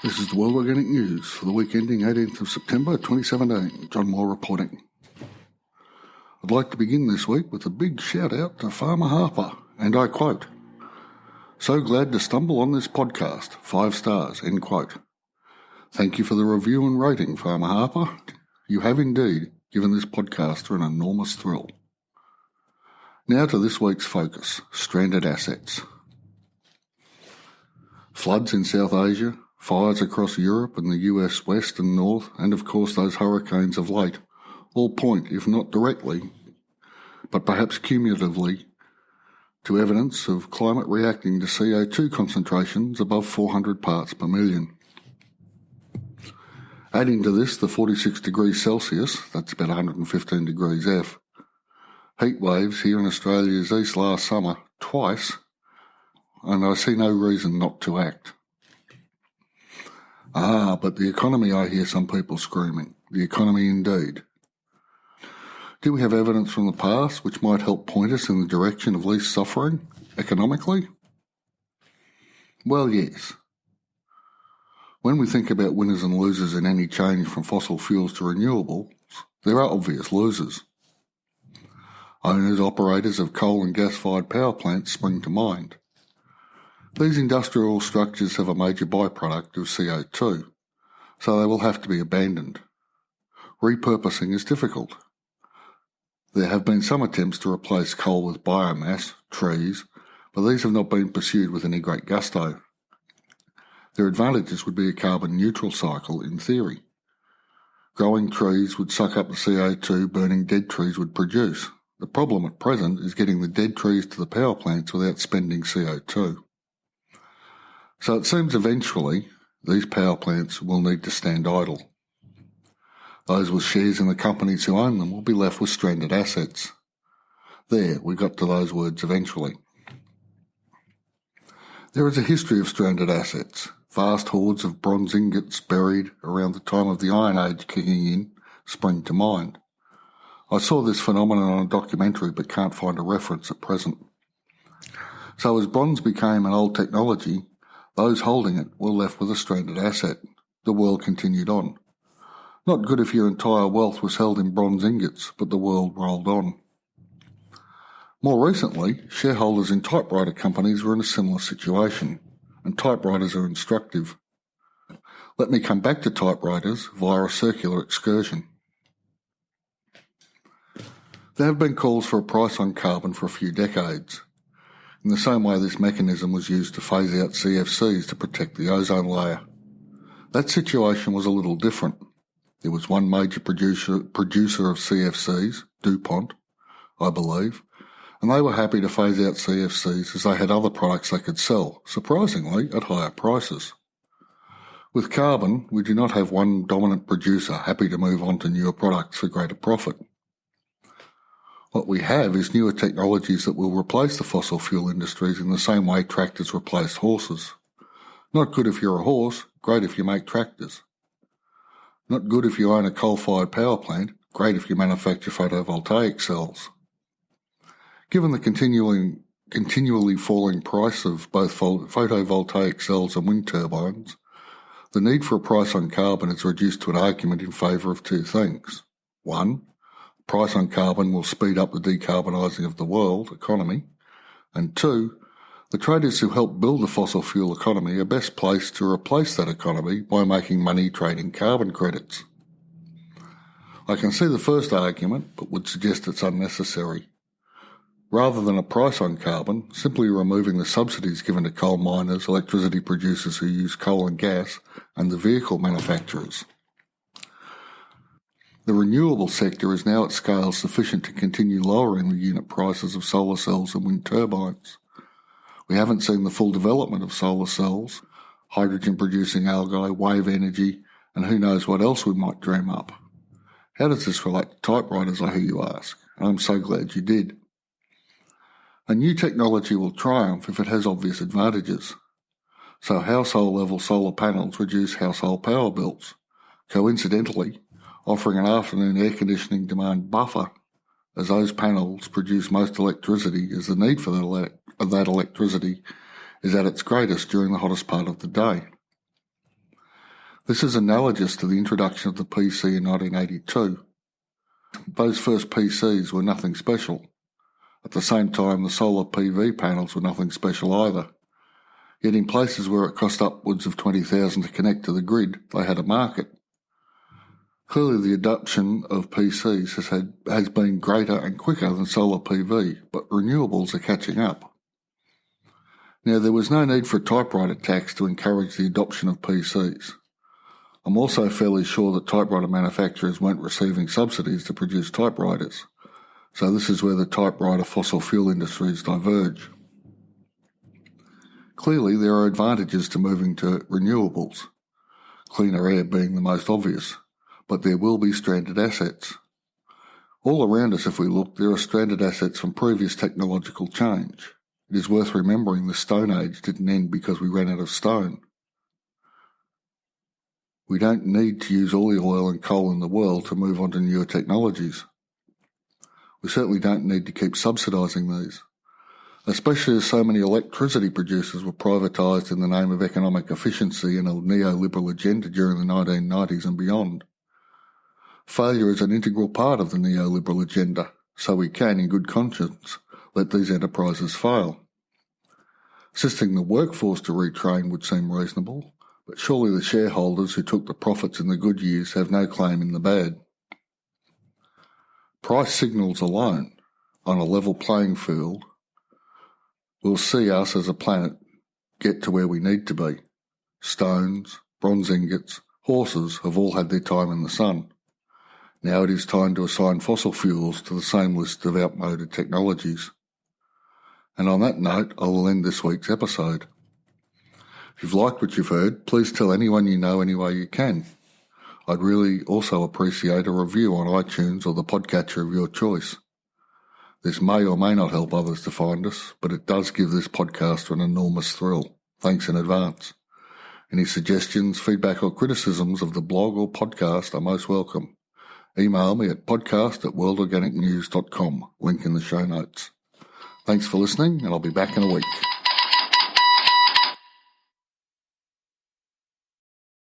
This is the World Organic News for the week ending 18th of September 2017. Jon Moore reporting. I'd like to begin this week with a big shout out to FarmerHarper, and I quote, "So glad to stumble on this podcast, 5 stars, end quote. Thank you for the review and rating, FarmerHarper. You have indeed given this podcaster an enormous thrill." Now to this week's focus, stranded assets. Floods in South Asia, fires across Europe and the US West and North, and of course those hurricanes of late, all point, if not directly, but perhaps cumulatively, to evidence of climate reacting to CO2 concentrations above 400 parts per million. Adding to this the 46 degrees Celsius, that's about 115 degrees F, heat waves here in Australia's east last summer, twice, and I see no reason not to act. But the economy, I hear some people screaming. The economy indeed. Do we have evidence from the past which might help point us in the direction of least suffering, economically? Well, yes. When we think about winners and losers in any change from fossil fuels to renewables, there are obvious losers. Owners, operators of coal and gas-fired power plants spring to mind. These industrial structures have a major byproduct of CO2, so they will have to be abandoned. Repurposing is difficult. There have been some attempts to replace coal with biomass, trees, but these have not been pursued with any great gusto. Their advantages would be a carbon neutral cycle in theory. Growing trees would suck up the CO2 burning dead trees would produce. The problem at present is getting the dead trees to the power plants without spending CO2. So it seems eventually these power plants will need to stand idle. Those with shares in the companies who own them will be left with stranded assets. There, we got to those words eventually. There is a history of stranded assets. Vast hordes of bronze ingots buried around the time of the Iron Age kicking in spring to mind. I saw this phenomenon on a documentary but can't find a reference at present. So as bronze became an old technology, those holding it were left with a stranded asset. The world continued on. Not good if your entire wealth was held in bronze ingots, but the world rolled on. More recently, shareholders in typewriter companies were in a similar situation, and typewriters are instructive. Let me come back to typewriters via a circular excursion. There have been calls for a price on carbon for a few decades. In the same way this mechanism was used to phase out CFCs to protect the ozone layer. That situation was a little different. There was one major producer of CFCs, DuPont, I believe, and they were happy to phase out CFCs as they had other products they could sell, surprisingly at higher prices. With carbon, we do not have one dominant producer happy to move on to newer products for greater profit. What we have is newer technologies that will replace the fossil fuel industries in the same way tractors replaced horses. Not good if you're a horse, great if you make tractors. Not good if you own a coal-fired power plant, great if you manufacture photovoltaic cells. Given the continually falling price of both photovoltaic cells and wind turbines, the need for a price on carbon is reduced to an argument in favour of two things. One, price on carbon will speed up the decarbonising of the world economy, and two, the traders who help build the fossil fuel economy are best placed to replace that economy by making money trading carbon credits. I can see the first argument, but would suggest it's unnecessary. Rather than a price on carbon, simply removing the subsidies given to coal miners, electricity producers who use coal and gas, and the vehicle manufacturers. The renewable sector is now at scale sufficient to continue lowering the unit prices of solar cells and wind turbines. We haven't seen the full development of solar cells, hydrogen-producing algae, wave energy, and who knows what else we might dream up. How does this relate to typewriters, I hear you ask? I'm so glad you did. A new technology will triumph if it has obvious advantages. So household-level solar panels reduce household power bills. Coincidentally, offering an afternoon air conditioning demand buffer, as those panels produce most electricity as the need for that electricity is at its greatest during the hottest part of the day. This is analogous to the introduction of the PC in 1982. Those first PCs were nothing special. At the same time, the solar PV panels were nothing special either. Yet in places where it cost upwards of $20,000 to connect to the grid, they had a market. Clearly the adoption of PCs has been greater and quicker than solar PV, but renewables are catching up. Now, there was no need for a typewriter tax to encourage the adoption of PCs. I'm also fairly sure that typewriter manufacturers weren't receiving subsidies to produce typewriters, so this is where the typewriter fossil fuel industries diverge. Clearly, there are advantages to moving to renewables, cleaner air being the most obvious, but there will be stranded assets. All around us, if we look, there are stranded assets from previous technological change. It is worth remembering the Stone Age didn't end because we ran out of stone. We don't need to use all the oil and coal in the world to move on to newer technologies. We certainly don't need to keep subsidising these, especially as so many electricity producers were privatised in the name of economic efficiency and a neoliberal agenda during the 1990s and beyond. Failure is an integral part of the neoliberal agenda, so we can, in good conscience, let these enterprises fail. Assisting the workforce to retrain would seem reasonable, but surely the shareholders who took the profits in the good years have no claim in the bad. Price signals alone, on a level playing field, will see us as a planet get to where we need to be. Stones, bronze ingots, horses have all had their time in the sun. Now it is time to assign fossil fuels to the same list of outmoded technologies. And on that note, I will end this week's episode. If you've liked what you've heard, please tell anyone you know any way you can. I'd really also appreciate a review on iTunes or the podcatcher of your choice. This may or may not help others to find us, but it does give this podcast an enormous thrill. Thanks in advance. Any suggestions, feedback or criticisms of the blog or podcast are most welcome. Email me at podcast@worldorganicnews.com, link in the show notes. Thanks for listening, and I'll be back in a week.